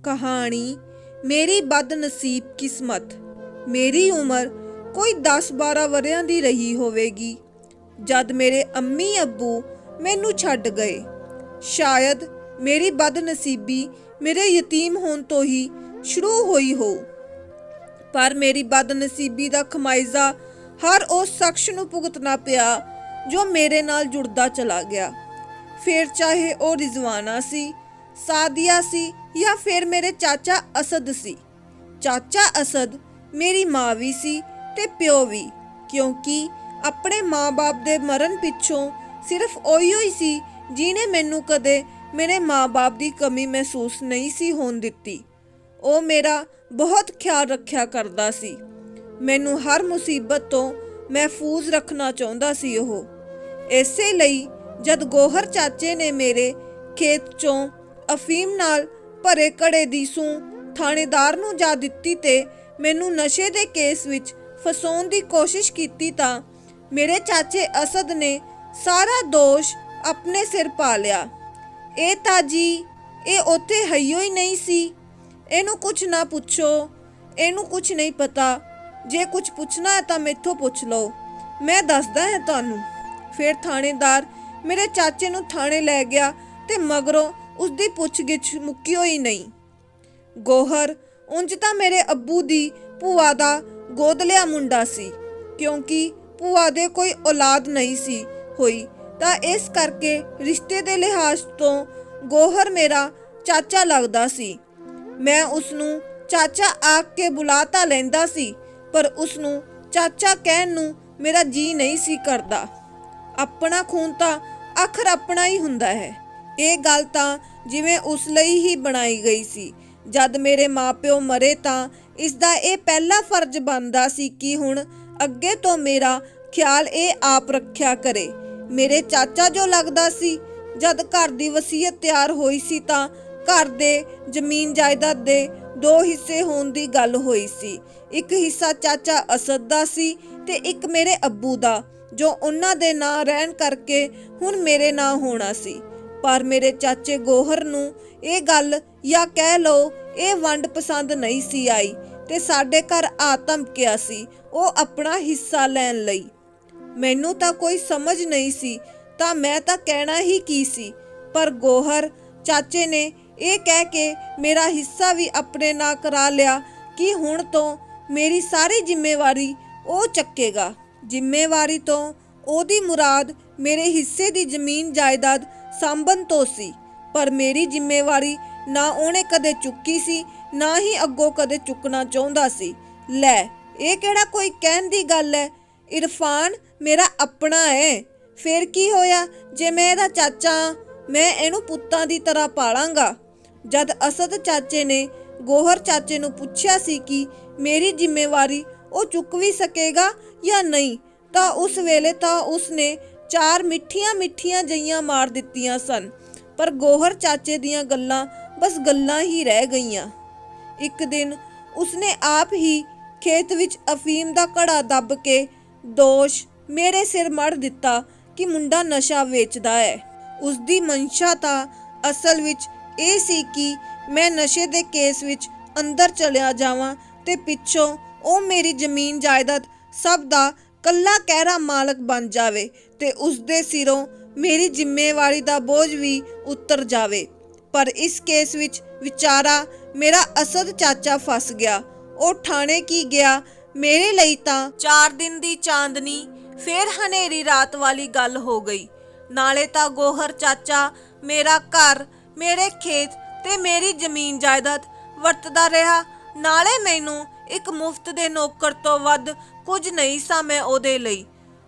कहानी मेरी बदनसीब किस्मत। मेरी उम्र कोई 10-12 वरियां दी रही होवेगी जद मेरे अम्मी अब्बू मैनू छड्ड गए। शायद मेरी बदनसीबी मेरे यतीम होने तो ही शुरू हुई हो, पर मेरी बदनसीबी दा खमाइजा हर उस शख्स नू भुगतना पिया जो मेरे नाल जुड़दा चला गया। फिर चाहे वो रिजवाना सी, सादिया सी या फिर मेरे चाचा असद सी। चाचा असद मेरी माँ भी सी ते प्यो भी, क्योंकि अपने माँ बाप दे मरण पिछों सिर्फ ओही ही सी जिन्हें मैनू कदे मेरे माँ बाप की कमी महसूस नहीं सी होन दित्ती। वो मेरा बहुत ख्याल रखा करदा सी, मैनू हर मुसीबत तो महफूज रखना चाहुंदा सी। ओह इसे लई जद गोहर चाचे ने मेरे खेत चों अफीम नाल भरे घड़े दी सूं थानेदार नूं जा दित्ती ते मैनू नशे दे केस विच फसाउण दी कोशिश कीती तां मेरे चाचे असद ने सारा दोष अपने सिर पा लिया। ए ताजी ए उत्थे हईयो ही नहीं सी, इनू कुछ ना पुछो, इनू कुछ नहीं पता, जे कुछ पुछना है तां मैथों पुछ लो, मैं दसदा है तुहानू। फिर थानेदार मेरे चाचे नू थाने लै गया ते मगरों उसकी पुछ-गिछ मुक्की होई नहीं। गोहर उंज तां मेरे अब्बू दी भूआ दा गोद लिया मुंडा सी, क्योंकि भूआ दे कोई औलाद नहीं सी होई तां इस करके रिश्ते दे लिहाज तो गोहर मेरा चाचा लगदा सी। मैं उसनू चाचा आख के बुला तां लैंदा सी, पर उसनू चाचा कहण नू मेरा जी नहीं सी करदा। अपना खून तां आखर अपना ही हुंदा है। ये गल तां जिवें उस लई ही बनाई गई सी। जद मेरे माँ प्यो मरे तां इसदा ये पहला फर्ज बनदा सी कि हुण अगे तो मेरा ख्याल ये आप रखिया करे। मेरे चाचा जो लगदा सी, जद घर दी वसीयत तैयार होई सी तां घर दे जमीन जायदाद दे 2 हिस्से होण दी गल होई सी। एक हिस्सा चाचा असद दा सी ते एक मेरे अब्बू दा, जो उन्हां दे नां रहण करके हुण मेरे नां होना सी। पर मेरे चाचे गोहर नू ये गल या कह लो ये वंड पसंद नहीं सी आई ते साडे घर आ धमकिया सी वो अपना हिस्सा लैण लई। मैनू तां कोई समझ नहीं सी तां मैं तां कहना ही की सी, पर गोहर चाचे ने ये कह के मेरा हिस्सा भी अपने नां करा लिया कि हुण तो मेरी सारी जिम्मेवारी वो चक्केगा। जिम्मेवारी तो ओदी मुराद मेरे हिस्से दी जमीन जायदाद सांभन तो सी, पर मेरी जिम्मेवारी ना उहने कदे चुकी सी, ना ही अग्गों कदे चुकना चाहुंदा सी। लै ये किहड़ा कोई कहण दी गल है, इरफान मेरा अपना है। फिर की होया जे मैं इहदा चाचा, मैं इहनू पुत्तां दी तरह पालांगा। जद असद चाचे ने गोहर चाचे नू पुछया सी कि मेरी जिम्मेवारी वो चुक भी सकेगा या नहीं, तां उस वेले तां उसने 4 मिठियां मिठियां जईयां मार दित्तियां सन, पर गोहर चाचे दियां गल्लां बस गल्लां ही रह गईयां। एक दिन उसने आप ही खेत विच अफीम दा घड़ा दब के दोष मेरे सिर मढ़ दिता कि मुंडा नशा वेचदा है। उसदी मंशा तां असल विच ये सी कि मैं नशे दे केस विच अंदर चलिया जावां ते पिछों ओ मेरी जमीन जायदाद सब दा कल्ला कहरा मालक बन जावे ते उसदे सिरों मेरी जिम्मेवारी दा बोझ भी उतर जावे। पर इस केस विच विचारा मेरा असद चाचा फस गया। ओ ठाणे की गया, मेरे लई तां 4 दिन दी चांदनी फिर हनेरी रात वाली गल हो गई। नाले तां गोहर चाचा मेरा घर, मेरे खेत ते मेरी जमीन जायदाद वरतदा रहा, नाले मैनू एक मुफ्त दे नौकर तो वध कुछ नहीं सा मैं ओदे लई।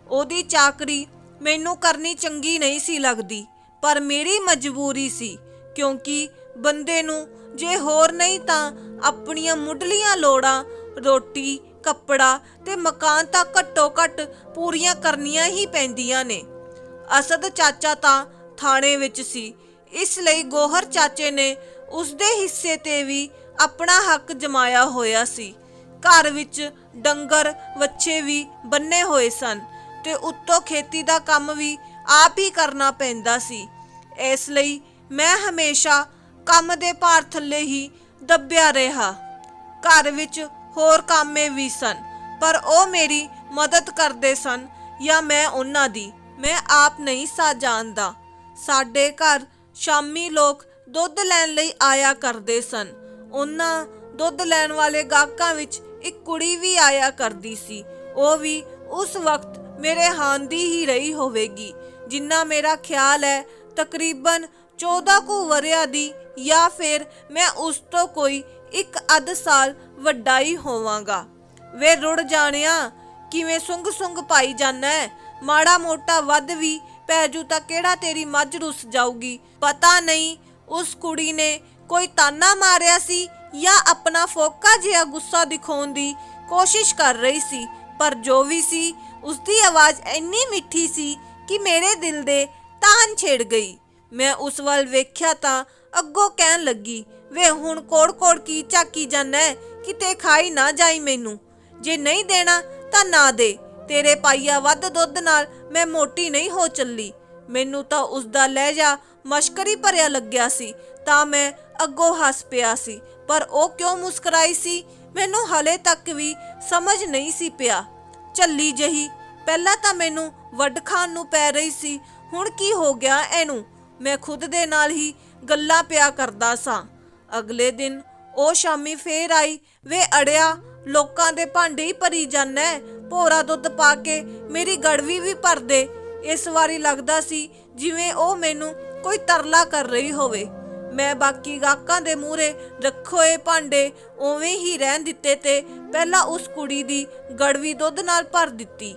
ओदी चाकरी मैनू करनी चंगी नहीं सी लगदी, पर मेरी मजबूरी सी, क्योंकि बंदे नू जे होर नहीं तां अपनियां मुढलियां लोड़ां रोटी कपड़ा ते मकान तां घट्टो घट पूरियां करनियां ही पैंदियां ने। असद चाचा तां थाणे विच सी, इसलिए गोहर चाचे ने उसदे हिस्से ते भी अपना हक जमाया होया सी। घर विच डंगर वच्छे भी बन्ने होए सन ते उत्तों खेती दा काम भी आप ही करना पैंदा सी। इसलिए मैं हमेशा काम दे भार थल्ले ही ਦੱਬਿਆ ਰਿਹਾ। ਘਰ ਵਿੱਚ ਹੋਰ ਕਾਮੇ ਵੀ ਸਨ, ਪਰ ਉਹ ਮੇਰੀ ਮਦਦ ਕਰਦੇ ਸਨ ਜਾਂ ਮੈਂ ਉਹਨਾਂ ਦੀ। ਮੈਂ ਆਪ ਨਹੀਂ ਸਾ ਜਾਣਦਾ। ਸਾਡੇ ਘਰ ਸ਼ਾਮੀ ਲੋਕ ਦੁੱਧ ਲੈਣ ਲਈ ਆਇਆ ਕਰਦੇ ਸਨ। ਉਹਨਾਂ ਦੁੱਧ ਲੈਣ ਵਾਲੇ ਗਾਹਕਾਂ ਵਿੱਚ ਇੱਕ ਕੁੜੀ ਵੀ ਆਇਆ ਕਰਦੀ ਸੀ। ਉਹ ਵੀ ਉਸ ਵਕਤ ਮੇਰੇ ਹਾਣ ਦੀ ਹੀ ਰਹੀ ਹੋਵੇਗੀ। ਜਿੰਨਾ ਮੇਰਾ ਖਿਆਲ ਹੈ ਤਕਰੀਬਨ 14 ਕੁ ਵਰ੍ਹਿਆਂ ਦੀ, ਜਾਂ ਫਿਰ ਮੈਂ ਉਸ ਤੋਂ ਕੋਈ 1 ਸਾਲ ਵੱਡਾ ਹੀ ਹੋਵਾਂਗਾ। ਵੇ ਰੁੜ ਜਾਣਿਆ, ਕਿਵੇਂ ਸੁੰਗ ਪਾਈ ਜਾਨਾ ਹੈ। ਮਾੜਾ ਮੋਟਾ ਵੱਧ ਵੀ ਪੈ ਜੂ ਤਾਂ ਕਿਹੜਾ ਤੇਰੀ ਮੱਝ ਰੁੱਸ ਜਾਊਗੀ। ਪਤਾ ਨਹੀਂ ਉਸ ਕੁੜੀ ਨੇ ਕੋਈ ਤਾਨਾ ਮਾਰਿਆ ਸੀ ਜਾਂ ਆਪਣਾ ਫੋਕਾ ਜਿਹਾ ਗੁੱਸਾ ਦਿਖਾਉਣ ਦੀ ਕੋਸ਼ਿਸ਼ ਕਰ ਰਹੀ ਸੀ, ਪਰ ਜੋ ਵੀ ਸੀ ਉਸਦੀ ਆਵਾਜ਼ ਇੰਨੀ ਮਿੱਠੀ ਸੀ ਕਿ ਮੇਰੇ ਦਿਲ ਦੇ ਤਾਨ ਛੇੜ ਗਈ। ਮੈਂ ਉਸ ਵੱਲ ਵੇਖਿਆ ਤਾਂ ਅੱਗੋਂ ਕਹਿਣ ਲੱਗੀ, ਵੇ ਹੁਣ ਕੋੜ ਕੀ ਝਾਕੀ ਜਾਨਾ ਹੈ, ਕਿਤੇ ਖਾਈ ਨਾ ਜਾਈ ਮੈਨੂੰ। ਜੇ ਨਹੀਂ ਦੇਣਾ ਤਾਂ ਨਾ ਦੇ। ਤੇਰੇ ਪਾਈਆ ਵੱਧ ਦੁੱਧ ਨਾਲ ਮੈਂ ਮੋਟੀ ਨਹੀਂ ਹੋ ਚੱਲੀ। ਮੈਨੂੰ ਤਾਂ ਉਸਦਾ ਲਹਿਜਾ ਮਸ਼ਕਰੀ ਭਰਿਆ ਲੱਗਿਆ ਸੀ ਤਾਂ ਮੈਂ ਅੱਗੋਂ ਹੱਸ ਪਿਆ ਸੀ, ਪਰ ਉਹ ਕਿਉਂ ਮੁਸਕਰਾਈ ਸੀ ਮੈਨੂੰ ਹਲੇ ਤੱਕ ਵੀ ਸਮਝ ਨਹੀਂ ਸੀ ਪਿਆ। ਝੱਲੀ ਜਹੀ ਪਹਿਲਾਂ ਤਾਂ ਮੈਨੂੰ ਵੱਢ ਖਾਣ ਨੂੰ ਪੈ ਰਹੀ ਸੀ, ਹੁਣ ਕੀ ਹੋ ਗਿਆ ਇਹਨੂੰ। ਮੈਂ ਖੁਦ ਦੇ ਨਾਲ ਹੀ ਗੱਲਾਂ ਪਿਆ ਕਰਦਾ ਸਾਂ। ਅਗਲੇ ਦਿਨ ਉਹ ਸ਼ਾਮੀ ਫੇਰ ਆਈ। ਵੇ ਅੜਿਆ, ਲੋਕਾਂ ਦੇ ਭਾਂਡੇ ਹੀ ਭਰੀ ਜਾਨਾ ਹੈ, ਭੋਰਾ ਦੁੱਧ ਪਾ ਕੇ ਮੇਰੀ ਗੜਵੀ ਵੀ ਭਰ ਦੇ। ਇਸ ਵਾਰੀ ਲੱਗਦਾ ਸੀ ਜਿਵੇਂ ਉਹ ਮੈਨੂੰ ਕੋਈ ਤਰਲਾ ਕਰ ਰਹੀ ਹੋਵੇ। ਮੈਂ ਬਾਕੀ ਗਾਹਕਾਂ ਦੇ ਮੂਹਰੇ ਰੱਖੇ ਭਾਂਡੇ ਉਵੇਂ ਹੀ ਰਹਿਣ ਦਿੱਤੇ ਤੇ ਪਹਿਲਾਂ ਉਸ ਕੁੜੀ ਦੀ ਗੜਵੀ ਦੁੱਧ ਨਾਲ ਭਰ ਦਿੱਤੀ।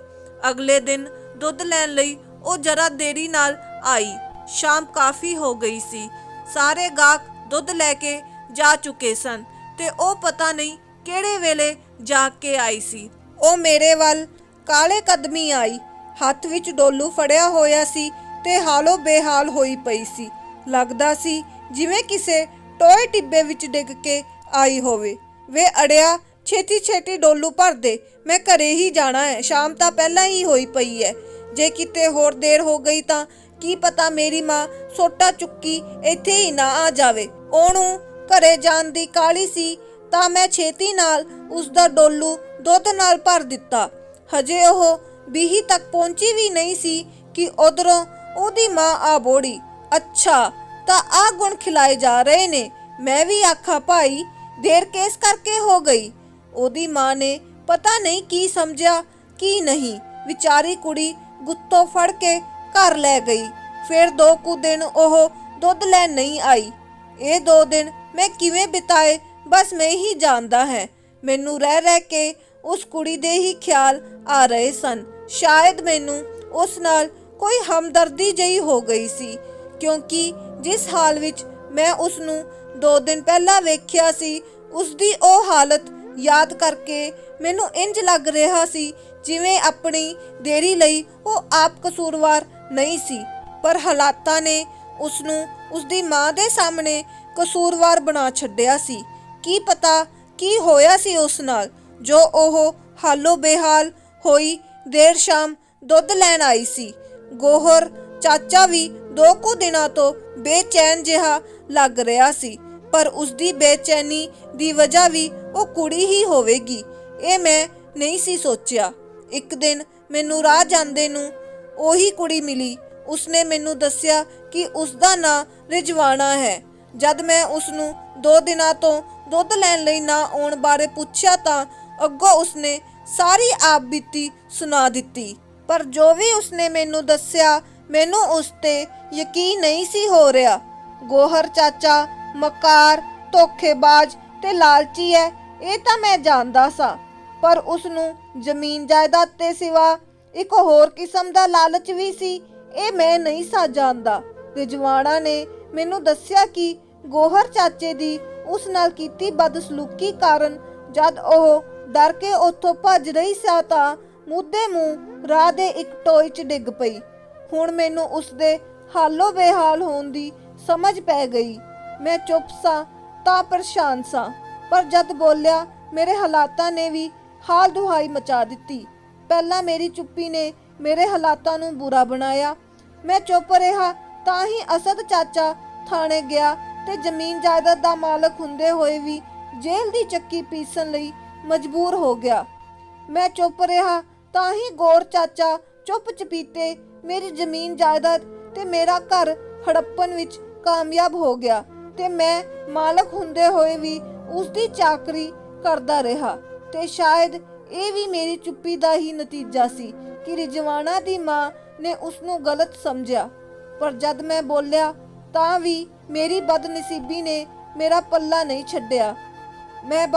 ਅਗਲੇ ਦਿਨ ਦੁੱਧ ਲੈਣ ਲਈ ਉਹ ਜਰਾ ਦੇਰੀ ਨਾਲ ਆਈ। ਸ਼ਾਮ ਕਾਫੀ ਹੋ ਗਈ ਸੀ। ਸਾਰੇ ਗਾਹਕ ਦੁੱਧ ਲੈ ਕੇ ਜਾ ਚੁੱਕੇ ਸਨ ਤੇ ਉਹ ਪਤਾ ਨਹੀਂ ਕਿਹੜੇ ਵੇਲੇ ਜਾਗ ਕੇ ਆਈ ਸੀ। ਉਹ ਮੇਰੇ ਵੱਲ ਕਾਲੇ ਕਦਮੀ ਆਈ। ਹੱਥ ਵਿੱਚ ਡੋਲੂ ਫੜਿਆ ਹੋਇਆ ਸੀ ਤੇ ਹਾਲੋ ਬੇਹਾਲ ਹੋਈ ਪਈ ਸੀ। ਲੱਗਦਾ ਸੀ ਜਿਵੇਂ ਕਿਸੇ ਟੋਏ ਟਿੱਬੇ ਵਿੱਚ ਡਿੱਗ ਕੇ ਆਈ ਹੋਵੇ। ਵੇ ਅੜਿਆ, ਛੇਤੀ ਡੋਲੂ ਭਰ ਦੇ, ਮੈਂ ਘਰੇ ਹੀ ਜਾਣਾ ਹੈ। ਸ਼ਾਮ ਤਾਂ ਪਹਿਲਾਂ ਹੀ ਹੋਈ ਪਈ ਹੈ। ਜੇ ਕਿਤੇ ਹੋਰ ਦੇਰ ਹੋ ਗਈ ਤਾਂ ਕੀ ਪਤਾ ਮੇਰੀ ਮਾਂ ਸੋਟਾ ਚੁੱਕੀ ਇੱਥੇ ਹੀ ਨਾ ਆ ਜਾਵੇ। ਉਹਨੂੰ ਘਰੇ ਜਾਣ ਦੀ ਕਾਹਲੀ ਸੀ ਤਾਂ ਮੈਂ ਛੇਤੀ ਨਾਲ ਉਸਦਾ ਡੋਲੂ ਦੁੱਧ ਨਾਲ ਭਰ ਦਿੱਤਾ। ਹਜੇ ਉਹ ਬੀਹੀ ਤੱਕ ਪਹੁੰਚੀ ਵੀ ਨਹੀਂ ਸੀ ਕਿ ਉਧਰੋਂ ਉਹਦੀ ਮਾਂ ਆ ਬੋੜੀ। ਅੱਛਾ, ਤਾਂ ਆ ਗੁਣ ਖਿਲਾਏ ਜਾ ਰਹੇ ਨੇ। ਮੈਂ ਵੀ ਆਖਾਂ ਭਾਈ, ਦੇਰ ਕਿਸ ਕਰਕੇ ਹੋ ਗਈ। ਉਹਦੀ ਮਾਂ ਨੇ ਪਤਾ ਨਹੀਂ ਕੀ ਸਮਝਿਆ ਕੀ ਨਹੀਂ, ਵਿਚਾਰੀ ਕੁੜੀ ਗੁੱਤੋਂ ਫੜ ਕੇ ਘਰ ਲੈ ਗਈ। ਫਿਰ 2 ਕੁ ਦਿਨ ਉਹ ਦੁੱਧ ਲੈਣ ਨਹੀਂ ਆਈ। ਇਹ 2 ਦਿਨ ਮੈਂ ਕਿਵੇਂ ਬਿਤਾਏ ਬਸ ਮੈਂ ਹੀ ਜਾਣਦਾ ਹੈ। ਮੈਨੂੰ ਰਹਿ ਕੇ ਉਸ ਕੁੜੀ ਦੇ ਹੀ ਖਿਆਲ ਆ ਰਹੇ ਸਨ। ਸ਼ਾਇਦ ਮੈਨੂੰ ਉਸ ਨਾਲ ਕੋਈ ਹਮਦਰਦੀ ਜਿਹੀ ਹੋ ਗਈ ਸੀ, ਕਿਉਂਕਿ ਜਿਸ ਹਾਲ ਵਿੱਚ ਮੈਂ ਉਸ ਨੂੰ 2 ਦਿਨ ਪਹਿਲਾਂ ਵੇਖਿਆ ਸੀ, ਉਸਦੀ ਉਹ ਹਾਲਤ ਯਾਦ ਕਰਕੇ ਮੈਨੂੰ ਇੰਜ ਲੱਗ ਰਿਹਾ ਸੀ ਜਿਵੇਂ ਆਪਣੀ ਦੇਰੀ ਲਈ ਉਹ ਆਪ ਕਸੂਰਵਾਰ ਨਹੀਂ ਸੀ, ਪਰ ਹਾਲਾਤਾਂ ਨੇ ਉਸ ਨੂੰ ਉਸਦੀ ਮਾਂ ਦੇ ਸਾਹਮਣੇ ਕਸੂਰਵਾਰ ਬਣਾ ਛੱਡਿਆ ਸੀ। ਕੀ ਪਤਾ ਕੀ ਹੋਇਆ ਸੀ ਉਸ ਨਾਲ ਜੋ ਉਹ ਹਾਲੋ ਬੇਹਾਲ ਹੋਈ ਦੇਰ ਸ਼ਾਮ ਦੁੱਧ ਲੈਣ ਆਈ ਸੀ। ਗੋਹਰ ਚਾਚਾ ਵੀ 2 ਕੁ ਦਿਨਾਂ ਤੋਂ ਬੇਚੈਨ ਜਿਹਾ ਲੱਗ ਰਿਹਾ ਸੀ, ਪਰ ਉਸਦੀ ਬੇਚੈਨੀ ਦੀ ਵਜ੍ਹਾ ਵੀ ਉਹ ਕੁੜੀ ਹੀ ਹੋਵੇਗੀ, ਇਹ ਮੈਂ ਨਹੀਂ ਸੀ ਸੋਚਿਆ। ਇੱਕ ਦਿਨ ਮੈਨੂੰ ਰਾਹ ਜਾਂਦੇ ਨੂੰ ਉਹੀ ਕੁੜੀ ਮਿਲੀ। ਉਸਨੇ ਮੈਨੂੰ ਦੱਸਿਆ ਕਿ ਉਸਦਾ ਨਾਂ ਰਿਜਵਾਨਾ ਹੈ। ਜਦ ਮੈਂ ਉਸਨੂੰ 2 ਦਿਨਾਂ ਤੋਂ ਦੁੱਧ ਲੈਣ ਲਈ ਨਾ ਆਉਣ ਬਾਰੇ ਪੁੱਛਿਆ ਤਾਂ ਅੱਗੋਂ ਉਸਨੇ ਸਾਰੀ ਆਪ ਬੀਤੀ ਸੁਣਾ ਦਿੱਤੀ, ਪਰ ਜੋ ਵੀ ਉਸਨੇ ਮੈਨੂੰ ਦੱਸਿਆ ਮੈਨੂੰ ਉਸ ਤੇ ਯਕੀਨ ਨਹੀਂ ਸੀ ਹੋ ਰਿਹਾ। ਗੋਹਰ ਚਾਚਾ ਮਕਾਰ, ਧੋਖੇਬਾਜ਼ ਤੇ ਲਾਲਚੀ ਹੈ, ਇਹ ਤਾਂ ਮੈਂ ਜਾਣਦਾ ਸਾਂ, ਪਰ ਉਸ ਨੂੰ ਜ਼ਮੀਨ ਜਾਇਦਾਦ ਤੇ ਸਿਵਾ ਇੱਕ ਹੋਰ ਕਿਸਮ ਦਾ ਲਾਲਚ ਵੀ ਸੀ, ਇਹ ਮੈਂ ਨਹੀਂ ਸਾਂ ਜਾਣਦਾ। ਰਿਜਵਾਨਾ ਨੇ ਮੈਨੂੰ ਦੱਸਿਆ ਕਿ ਗੋਹਰ ਚਾਚੇ ਦੀ ਉਸ ਨਾਲ ਕੀਤੀ ਬਦਸਲੂਕੀ ਕਾਰਨ ਜਦ ਉਹ ਡਰ ਕੇ ਉੱਥੋਂ ਭੱਜ ਰਹੀ ਸੀ ਤਾਂ ਮੁੱਦੇ ਮੂੰਹ ਰਾਹ ਦੇ ਇੱਕ ਟੋਏ 'ਚ ਡਿੱਗ ਪਈ। ਹੁਣ ਮੈਨੂੰ ਉਸਦੇ ਹਾਲੋ ਬੇਹਾਲ ਹੋਣ ਦੀ ਸਮਝ ਪੈ ਗਈ। ਮੈਂ ਚੁੱਪ ਸਾਂ ਤਾਂ ਪਰੇਸ਼ਾਨ ਸਾਂ, ਪਰ ਜਦ ਬੋਲਿਆ ਮੇਰੇ ਹਾਲਾਤਾਂ ਨੇ ਵੀ ਹਾਲ ਦੁਹਾਈ ਮਚਾ ਦਿੱਤੀ। ਪਹਿਲਾਂ ਮੇਰੀ ਚੁੱਪੀ ਨੇ ਮੇਰੇ ਹਾਲਾਤਾਂ ਨੂੰ ਬੁਰਾ ਬਣਾਇਆ। ਮੈਂ ਚੁੱਪ ਰਿਹਾ ਤਾਂ ਹੀ ਅਸਦ ਚਾਚਾ ਥਾਣੇ ਗਿਆ ਤੇ ਜ਼ਮੀਨ ਜਾਇਦਾਦ ਦਾ ਮਾਲਕ ਹੁੰਦੇ ਹੋਏ ਵੀ ਜੇਲ੍ਹ ਦੀ ਚੱਕੀ ਪੀਸਣ ਲਈ ਮਜਬੂਰ ਹੋ ਗਿਆ। ਮੈਂ ਚੁੱਪ ਰਿਹਾ ਤਾਂ ਹੀ ਗੌਰ ਚਾਚਾ ਚੁੱਪ ਚਪੀਤੇ ਮੇਰੀ ਜ਼ਮੀਨ ਜਾਇਦਾਦ ਤੇ ਮੇਰਾ ਘਰ ਹੜੱਪਣ ਵਿੱਚ ਕਾਮਯਾਬ ਹੋ ਗਿਆ ਤੇ ਮੈਂ ਮਾਲਕ ਹੁੰਦੇ ਹੋਏ ਵੀ ਉਸ ਦੀ ਚਾਕਰੀ ਕਰਦਾ ਰਿਹਾ। ਤੇ ਸ਼ਾਇਦ ਇਹ ਵੀ ਮੇਰੀ ਚੁੱਪੀ ਦਾ ਹੀ ਨਤੀਜਾ ਸੀ ਕਿ ਰਿਜਵਾਨਾ ਦੀ ਮਾਂ ਨੇ ਉਸ ਨੂੰ ਗਲਤ ਸਮਝਿਆ। ਪਰ ਜਦ ਮੈਂ ਬੋਲਿਆ ਤਾਂ ਵੀ ਮੇਰੀ ਬਦਨਸੀਬੀ ਨੇ ਮੇਰਾ ਪੱਲਾ ਨਹੀਂ ਛੱਡਿਆ। ਮੈਂ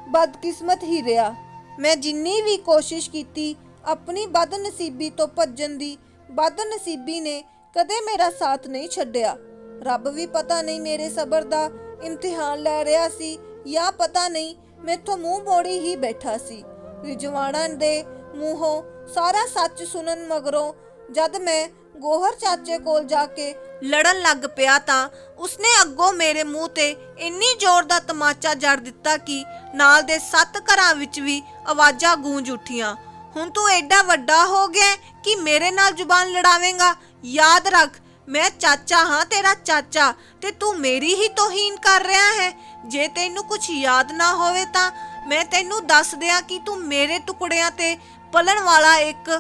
ਬਦਕਿਸਮਤ ਹੀ ਰਿਹਾ। ਮੈਂ ਜਿੰਨੀ ਵੀ ਕੋਸ਼ਿਸ਼ ਕੀਤੀ ਆਪਣੀ ਬਦਨਸੀਬੀ ਤੋਂ ਭੱਜਣ ਦੀ, ਬਦਨਸੀਬੀ ਨੇ ਕਦੇ ਮੇਰਾ ਸਾਥ ਨਹੀਂ ਛੱਡਿਆ। ਰੱਬ ਵੀ ਪਤਾ ਨਹੀਂ ਮੇਰੇ ਸਬਰ ਦਾ ਇਮਤਿਹਾਨ ਲੈ ਰਿਹਾ ਸੀ ਜਾਂ ਪਤਾ ਨਹੀਂ ਮੈਥੋਂ ਮੂੰਹ ਮੋੜੀ ਹੀ ਬੈਠਾ ਸੀ। ਰਿਜਵਾਨਾ ਦੇ ਮੂੰਹੋਂ ਸਾਰਾ ਸੱਚ ਸੁਣਨ ਮਗਰੋਂ ਜਦ ਮੈਂ ਗੋਹਰ ਚਾਚੇ ਕੋਲ ਜਾ ਕੇ ਲੜਨ ਲੱਗ ਪਿਆ ਤਾਂ ਉਸਨੇ ਅੱਗੋਂ ਮੇਰੇ ਮੂੰਹ ਤੇ ਇੰਨੀ ਜ਼ੋਰ ਦਾ ਤਮਾਚਾ ਜੜ ਦਿੱਤਾ ਕਿ ਨਾਲ ਦੇ 7 ਘਰਾਂ ਵਿੱਚ ਵੀ ਆਵਾਜ਼ਾਂ ਗੂੰਜ ਉੱਠੀਆਂ। ਹੁਣ ਤੂੰ ਐਡਾ ਵੱਡਾ ਹੋ ਗਿਆ ਕਿ ਮੇਰੇ ਨਾਲ ਜ਼ੁਬਾਨ ਲੜਾਵੇਂਗਾ? ਯਾਦ ਰੱਖ, ਮੈਂ ਚਾਚਾ ਹਾਂ, ਤੇਰਾ ਚਾਚਾ, ਤੇ ਤੂੰ ਮੇਰੀ ਹੀ ਤੋਹੀਨ ਕਰ ਰਿਹਾ ਹੈ। ਜੇ ਤੈਨੂੰ ਕੁਝ ਯਾਦ ਨਾ ਹੋਵੇ ਤਾਂ ਮੈਂ ਤੈਨੂੰ ਦੱਸ ਦਿਆਂ ਕਿ ਤੂੰ ਮੇਰੇ ਟੁਕੜਿਆਂ ਤੇ ਪਲਣ ਵਾਲਾ ਇੱਕ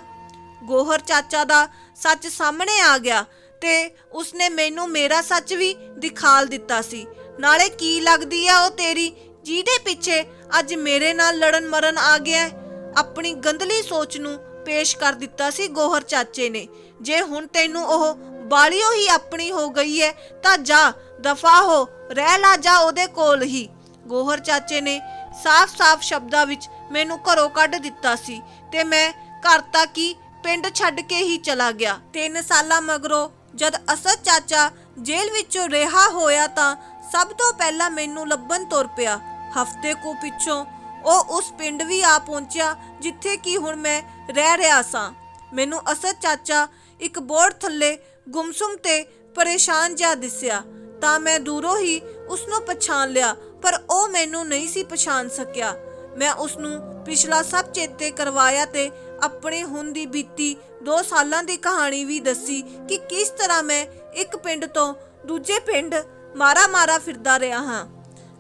ਗੋਹਰ ਚਾਚਾ ਦਾ ਸੱਚ ਸਾਹਮਣੇ ਆ ਗਿਆ ਤੇ ਉਸਨੇ ਮੈਨੂੰ ਮੇਰਾ ਸੱਚ ਵੀ ਦਿਖਾਲ ਦਿੱਤਾ ਸੀ। ਨਾਲੇ ਕੀ ਲੱਗਦੀ ਆ ਉਹ ਤੇਰੀ, ਜਿਹਦੇ ਪਿੱਛੇ ਅੱਜ ਮੇਰੇ ਨਾਲ ਲੜਨ ਮਰਨ ਆ ਗਿਆ? ਆਪਣੀ ਗੰਦਲੀ ਸੋਚ ਨੂੰ ਪੇਸ਼ ਕਰ ਦਿੱਤਾ ਸੀ ਗੋਹਰ ਚਾਚੇ ਨੇ। ਜੇ ਹੁਣ ਤੈਨੂੰ ਉਹ ਬਾਲੀਓ ਹੀ ਆਪਣੀ ਹੋ ਗਈ ਹੈ ਤਾਂ ਜਾ ਦਫਾ ਹੋ, ਰਹਿ ਲਾ ਜਾ ਉਹਦੇ ਕੋਲ ਹੀ। ਗੋਹਰ ਚਾਚੇ ਨੇ ਸਾਫ਼-ਸਾਫ਼ ਸ਼ਬਦਾਂ ਵਿੱਚ ਮੈਨੂੰ ਘਰੋਂ ਕੱਢ ਦਿੱਤਾ ਸੀ ਤੇ ਮੈਂ ਘਰ ਤੱਕ ਹੀ ਪਿੰਡ ਛੱਡ ਕੇ ਹੀ ਚਲਾ ਗਿਆ। 3 ਸਾਲਾਂ ਮਗਰੋਂ ਜਦ ਅਸਦ ਚਾਚਾ ਜੇਲ੍ਹ ਵਿੱਚੋਂ ਰਿਹਾ ਹੋਇਆ ਤਾਂ ਸਭ ਤੋਂ ਪਹਿਲਾਂ ਮੈਨੂੰ ਲੱਭਣ ਤੁਰ ਪਿਆ। ਹਫ਼ਤੇ ਕੁ ਪਿੱਛੋਂ ਉਹ ਉਸ ਪਿੰਡ ਵੀ ਆ ਪਹੁੰਚਿਆ ਜਿੱਥੇ ਕਿ ਹੁਣ ਮੈਂ ਰਹਿ ਰਿਹਾ ਸਾਂ। ਮੈਨੂੰ ਅਸਦ ਚਾਚਾ ਇੱਕ ਬੋਰਡ ਥੱਲੇ ਗੁੰਮਸੁਮ ਤੇ ਪਰੇਸ਼ਾਨ ਜਿਹਾ ਦਿਸਿਆ ਤਾਂ ਮੈਂ ਦੂਰੋਂ ਹੀ ਉਸ ਨੂੰ ਪਛਾਣ ਲਿਆ, ਪਰ ਉਹ ਮੈਨੂੰ ਨਹੀਂ ਸੀ ਪਛਾਣ ਸਕਿਆ। ਮੈਂ ਉਸ ਨੂੰ ਪਿਛਲਾ ਸਭ ਚੇਤੇ ਕਰਵਾਇਆ ਤੇ ਆਪਣੇ ਹੁਣ ਦੀ ਬੀਤੀ 2 ਸਾਲਾਂ ਦੀ ਕਹਾਣੀ ਵੀ ਦੱਸੀ ਕਿ ਕਿਸ ਤਰ੍ਹਾਂ ਮੈਂ ਇੱਕ ਪਿੰਡ ਤੋਂ ਦੂਜੇ ਪਿੰਡ ਮਾਰਾ ਫਿਰਦਾ ਰਿਹਾ ਹਾਂ।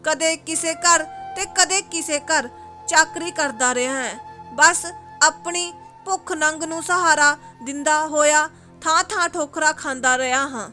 ਕਦੇ ਕਿਸੇ ਘਰ ਤੇ ਕਦੇ ਕਿਸੇ ਘਰ ਚਾਕਰੀ ਕਰਦਾ ਰਿਹਾ ਹਾਂ। ਬਸ ਆਪਣੀ ਭੁੱਖ ਨੰਗ ਨੂੰ ਸਹਾਰਾ ਦਿੰਦਾ ਹੋਇਆ ਥਾਂ ਠੋਕਰਾਂ ਖਾਂਦਾ ਰਿਹਾ ਹਾਂ।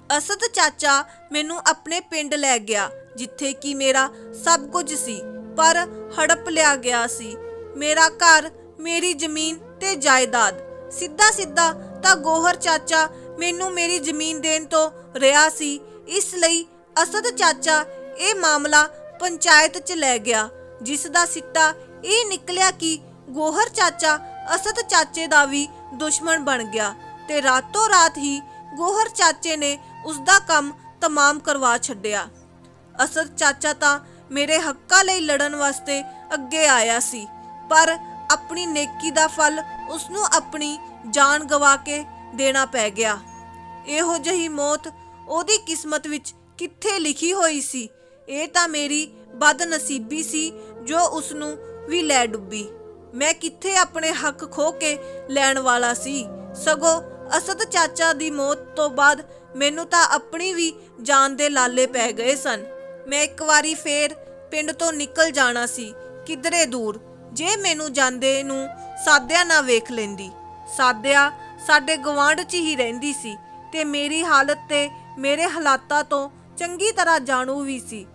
ਅਸਦ ਚਾਚਾ ਮੈਨੂੰ ਆਪਣੇ ਪਿੰਡ ਲੈ ਗਿਆ ਜਿੱਥੇ ਕਿ ਮੇਰਾ ਸਭ ਕੁਝ ਸੀ, ਪਰ ਹੜਪ ਲਿਆ ਗਿਆ ਸੀ। ਮੇਰਾ ਘਰ, ਮੇਰੀ ਜ਼ਮੀਨ ਤੇ ਜਾਇਦਾਦ। ਸਿੱਧਾ ਤਾਂ ਗੋਹਰ ਚਾਚਾ ਮੈਨੂੰ ਮੇਰੀ ਜ਼ਮੀਨ ਦੇਣ ਤੋਂ ਰਿਹਾ ਸੀ। ਇਸ ਲਈ ਅਸਦ ਚਾਚਾ ਇਹ ਮਾਮਲਾ ਪੰਚਾਇਤ 'ਚ ਲੈ ਗਿਆ, ਜਿਸ ਦਾ ਸਿੱਟਾ ਇਹ ਨਿਕਲਿਆ ਕਿ ਗੋਹਰ ਚਾਚਾ ਅਸਦ ਚਾਚੇ ਦਾ ਵੀ ਦੁਸ਼ਮਣ ਬਣ ਗਿਆ ਤੇ ਰਾਤੋਂ ਰਾਤ ਹੀ ਗੋਹਰ ਚਾਚੇ ਨੇ ਉਸ ਦਾ ਕੰਮ ਤਮਾਮ ਕਰਵਾ ਛੱਡਿਆ। ਅਸਦ ਚਾਚਾ ਤਾਂ ਮੇਰੇ ਹੱਕਾਂ ਲਈ ਲੜਨ ਵਾਸਤੇ ਅੱਗੇ ਆਇਆ ਸੀ, ਪਰ ਆਪਣੀ ਨੇਕੀ ਦਾ ਫਲ ਉਸ ਨੂੰ ਆਪਣੀ ਜਾਨ ਗਵਾ ਕੇ ਦੇਣਾ ਪੈ ਗਿਆ। ਇਹੋ ਜਿਹੀ ਮੌਤ ਉਹਦੀ ਕਿਸਮਤ ਵਿੱਚ ਕਿੱਥੇ ਲਿਖੀ ਹੋਈ ਸੀ? ਇਹ ਤਾਂ ਮੇਰੀ ਬਦਨਸੀਬੀ ਸੀ ਜੋ ਉਸ ਨੂੰ ਵੀ ਲੈ ਡੁੱਬੀ। ਮੈਂ ਕਿੱਥੇ ਆਪਣੇ ਹੱਕ ਖੋ ਕੇ ਲੈਣ ਵਾਲਾ ਸੀ? ਸਗੋਂ ਅਸਦ ਚਾਚਾ ਦੀ ਮੌਤ ਤੋਂ ਬਾਅਦ ਮੈਨੂੰ ਤਾਂ ਆਪਣੀ ਵੀ ਜਾਨ ਦੇ ਲਾਲੇ ਪੈ ਗਏ ਸਨ। ਮੈਂ ਇੱਕ ਵਾਰੀ ਫੇਰ ਪਿੰਡ ਤੋਂ ਨਿਕਲ ਜਾਣਾ ਸੀ ਕਿਧਰੇ ਦੂਰ। ਜੇ ਮੈਨੂੰ ਜਾਂਦੇ ਨੂੰ ਸਾਦਿਆ ਨਾ ਵੇਖ ਲੈਂਦੀ। ਸਾਦਿਆ ਸਾਡੇ ਗਵਾਂਢ 'ਚ ਹੀ ਰਹਿੰਦੀ ਸੀ ਤੇ ਮੇਰੀ ਹਾਲਤ ਤੇ ਮੇਰੇ ਹਾਲਾਤਾਂ ਤੋਂ ਚੰਗੀ ਤਰ੍ਹਾਂ ਜਾਣੂ ਵੀ ਸੀ।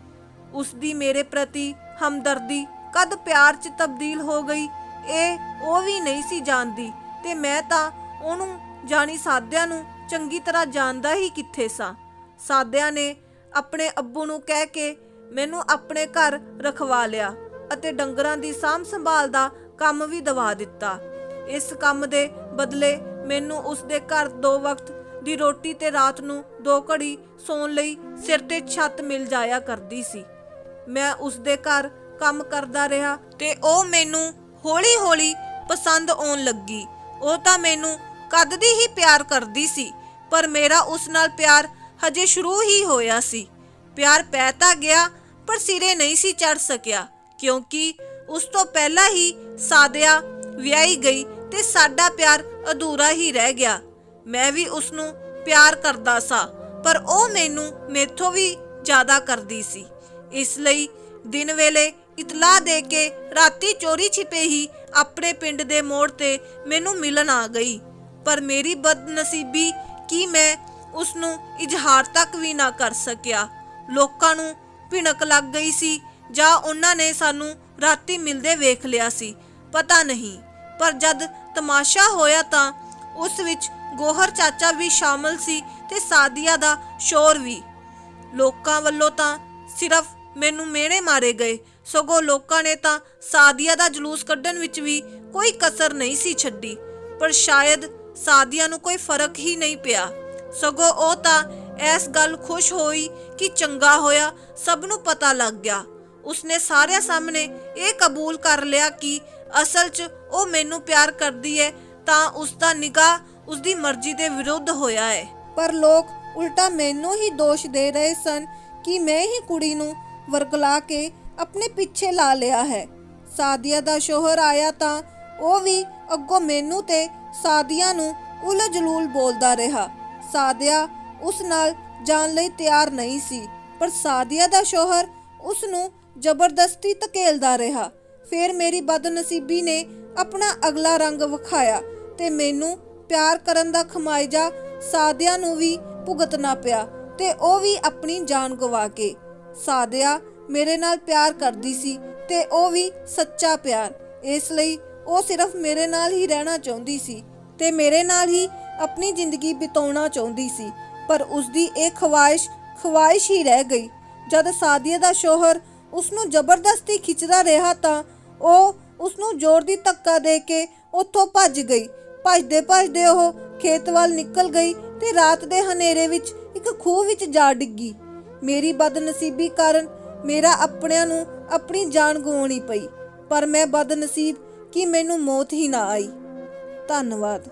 ਉਸ ਦੀ ਮੇਰੇ ਪ੍ਰਤੀ ਹਮਦਰਦੀ ਕਦ ਪਿਆਰ 'ਚ ਤਬਦੀਲ ਹੋ ਗਈ ਇਹ ਉਹ ਵੀ ਨਹੀਂ ਸੀ ਜਾਣਦੀ ਤੇ ਮੈਂ ਤਾਂ ਉਹਨੂੰ ਜਾਣੀ ਸਾਦਿਆ ਨੂੰ ਚੰਗੀ ਤਰ੍ਹਾਂ ਜਾਣਦਾ ਹੀ ਕਿੱਥੇ ਸਾਂ। ਸਾਦਿਆ ਨੇ ਆਪਣੇ ਅੱਬੂ ਨੂੰ ਕਹਿ ਕੇ ਮੈਨੂੰ ਆਪਣੇ ਘਰ ਰਖਵਾ ਲਿਆ ਅਤੇ ਡੰਗਰਾਂ ਦੀ ਸਾਂਭ ਸੰਭਾਲ ਦਾ ਕੰਮ ਵੀ ਦਵਾ ਦਿੱਤਾ। ਇਸ ਕੰਮ ਦੇ ਬਦਲੇ ਮੈਨੂੰ ਉਸ ਦੇ ਘਰ 2 ਵਕਤ ਦੀ ਰੋਟੀ ਤੇ ਰਾਤ ਨੂੰ 2 ਘੜੀ ਸੌਣ ਲਈ ਸਿਰ ਤੇ ਛੱਤ ਮਿਲ ਜਾਇਆ ਕਰਦੀ ਸੀ। ਮੈਂ ਉਸ ਦੇ ਘਰ ਕੰਮ ਕਰਦਾ ਰਿਹਾ ਤੇ ਉਹ ਮੈਨੂੰ ਹੌਲੀ-ਹੌਲੀ ਪਸੰਦ ਆਉਣ ਲੱਗੀ। ਉਹ ਤਾਂ ਮੈਨੂੰ ਕਦ ਦੀ ਹੀ ਪਿਆਰ ਕਰਦੀ ਸੀ, ਪਰ ਮੇਰਾ ਉਸ ਨਾਲ ਪਿਆਰ ਹਜੇ ਸ਼ੁਰੂ ਹੀ ਹੋਇਆ ਸੀ। ਪਿਆਰ ਪੈ ਤਾਂ ਗਿਆ ਪਰ ਸਿਰੇ ਨਹੀਂ ਸੀ ਚੜ ਸਕਿਆ ਕਿਉਂਕਿ ਉਸ ਤੋਂ ਪਹਿਲਾਂ ਹੀ ਸਾਦਿਆ ਵਿਆਹੀ ਗਈ ਤੇ ਸਾਡਾ ਪਿਆਰ ਅਧੂਰਾ ਹੀ ਰਹਿ ਗਿਆ। ਮੈਂ ਵੀ ਉਸ ਨੂੰ ਪਿਆਰ ਕਰਦਾ ਸਾਂ ਪਰ ਉਹ ਮੈਨੂੰ ਮੇਥੋਂ ਵੀ ਜ਼ਿਆਦਾ ਕਰਦੀ ਸੀ। ਇਸ ਲਈ ਦਿਨ ਵੇਲੇ ਇਤਲਾਹ ਦੇ ਕੇ ਰਾਤੀ ਚੋਰੀ ਛਿਪੇ ਹੀ ਆਪਣੇ ਪਿੰਡ ਦੇ ਮੋੜ ਤੇ ਮੈਨੂੰ ਮਿਲਣ ਆ ਗਈ। ਪਰ ਮੇਰੀ ਬਦਨਸੀਬੀ ਕਿ ਮੈਂ ਉਸ ਨੂੰ ਇਜ਼ਹਾਰ ਤੱਕ ਵੀ ਨਾ ਕਰ ਸਕਿਆ। ਲੋਕਾਂ ਨੂੰ ਭਿਣਕ ਲੱਗ ਗਈ ਸੀ ਜਾਂ ਉਹਨਾਂ ਨੇ ਸਾਨੂੰ ਰਾਤੀ ਮਿਲਦੇ ਵੇਖ ਲਿਆ ਸੀ, ਪਤਾ ਨਹੀਂ। ਪਰ ਜਦ ਤਮਾਸ਼ਾ ਹੋਇਆ ਤਾਂ ਉਸ ਵਿੱਚ ਗੋਹਰ ਚਾਚਾ ਵੀ ਸ਼ਾਮਲ ਸੀ ਤੇ ਸਾਦੀਆ ਦਾ ਸ਼ੋਰ ਵੀ। ਲੋਕਾਂ ਵੱਲੋਂ ਤਾਂ ਸਿਰਫ ਮੈਨੂੰ ਮਿਹਣੇ ਮਾਰੇ ਗਏ, ਸਗੋਂ ਲੋਕਾਂ ਨੇ ਤਾਂ ਸਾਦੀਆ ਦਾ ਜਲੂਸ ਕੱਢਣ ਵਿੱਚ ਵੀ ਕੋਈ ਕਸਰ ਨਹੀਂ ਸੀ ਛੱਡੀ। ਪਰ ਸ਼ਾਇਦ ਸਾਦੀਆ ਨੂੰ ਕੋਈ ਫਰਕ ਹੀ ਨਹੀਂ ਪਿਆ, ਸਗੋਂ ਉਹ ਤਾਂ ਇਸ ਗੱਲ ਖੁਸ਼ ਹੋਈ ਕਿ ਚੰਗਾ ਹੋਇਆ ਸਭ ਨੂੰ ਪਤਾ ਲੱਗ ਗਿਆ। ਉਸਨੇ ਸਾਰਿਆਂ ਸਾਹਮਣੇ ਇਹ ਕਬੂਲ ਕਰ ਲਿਆ ਕਿ ਅਸਲ 'ਚ ਉਹ ਮੈਨੂੰ ਪਿਆਰ ਕਰਦੀ ਹੈ, ਤਾਂ ਉਸ ਦਾ ਨਿਗਾਹ ਉਸਦੀ ਮਰਜ਼ੀ ਦੇ ਵਿਰੁੱਧ ਹੋਇਆ ਹੈ। ਪਰ ਲੋਕ ਉਲਟਾ ਮੈਨੂੰ ਹੀ ਦੋਸ਼ ਦੇ ਰਹੇ ਸਨ ਕਿ ਮੈਂ ਹੀ ਕੁੜੀ ਨੂੰ ਵਰਗਲਾ ਕੇ ਆਪਣੇ ਪਿੱਛੇ ਲਾ ਲਿਆ ਹੈ। ਸਾਦੀਆ ਦਾ ਸ਼ੋਹਰ ਆਇਆ ਤਾਂ ਉਹ ਵੀ ਅੱਗੋਂ ਮੈਨੂੰ ਤੇ ਸਾਦੀਆ ਨੂੰ ਉਲਝ ਜਲੂਲ ਬੋਲਦਾ ਰਿਹਾ। ਸਾਦੀਆ ਉਸ ਨਾਲ ਜਾਣ ਲਈ ਤਿਆਰ ਨਹੀਂ ਸੀ, ਪਰ ਸਾਦੀਆ ਦਾ ਸ਼ੋਹਰ ਉਸ ਨੂੰ ਜ਼ਬਰਦਸਤੀ ਧਕੇਲਦਾ ਰਿਹਾ। ਫਿਰ ਮੇਰੀ ਬਦਨਸੀਬੀ ਨੇ ਆਪਣਾ ਅਗਲਾ ਰੰਗ ਵਿਖਾਇਆ ਤੇ ਮੈਨੂੰ ਪਿਆਰ ਕਰਨ ਦਾ ਖਮਾਇਜਾ ਸਾਦੀਆ ਨੂੰ ਵੀ ਭੁਗਤਣਾ ਪਿਆ ਤੇ ਉਹ ਵੀ ਆਪਣੀ ਜਾਨ ਗਵਾ ਕੇ। ਸਾਦੀਆ ਮੇਰੇ ਨਾਲ ਪਿਆਰ ਕਰਦੀ ਸੀ ਤੇ ਉਹ ਵੀ ਸੱਚਾ ਪਿਆਰ। ਇਸ ਲਈ ਉਹ ਸਿਰਫ ਮੇਰੇ ਨਾਲ ਹੀ ਰਹਿਣਾ ਚਾਹੁੰਦੀ ਸੀ ਤੇ ਮੇਰੇ ਨਾਲ ਹੀ ਆਪਣੀ ਜ਼ਿੰਦਗੀ ਬਿਤਾਉਣਾ ਚਾਹੁੰਦੀ ਸੀ। ਪਰ ਉਸਦੀ ਇਹ ਖਵਾਇਸ਼ ਹੀ ਰਹਿ ਗਈ। ਜਦ ਸਾਦੀਆ ਦਾ ਸ਼ੋਹਰ ਉਸ ਨੂੰ ਜ਼ਬਰਦਸਤੀ ਖਿੱਚਦਾ ਰਿਹਾ ਤਾਂ ਉਹ ਉਸ ਨੂੰ ਜ਼ੋਰ ਦੀ ਧੱਕਾ ਦੇ ਕੇ ਉੱਥੋਂ ਭੱਜ ਗਈ। ਭੱਜਦੇ ਭੱਜਦੇ ਉਹ ਖੇਤ ਵੱਲ ਨਿਕਲ ਗਈ ਤੇ ਰਾਤ ਦੇ ਹਨੇਰੇ ਵਿੱਚ ਇੱਕ ਖੂਹ ਵਿੱਚ ਜਾ ਡਿੱਗੀ। ਮੇਰੀ ਬਦਨਸੀਬੀ ਕਾਰਨ ਮੇਰਾ ਆਪਣਿਆਂ ਨੂੰ ਆਪਣੀ ਜਾਨ ਗਵਾਉਣੀ ਪਈ, ਪਰ ਮੈਂ ਬਦਨਸੀਬ ਕਿ ਮੈਨੂੰ ਮੌਤ ਹੀ ਨਾ ਆਈ। ਧੰਨਵਾਦ।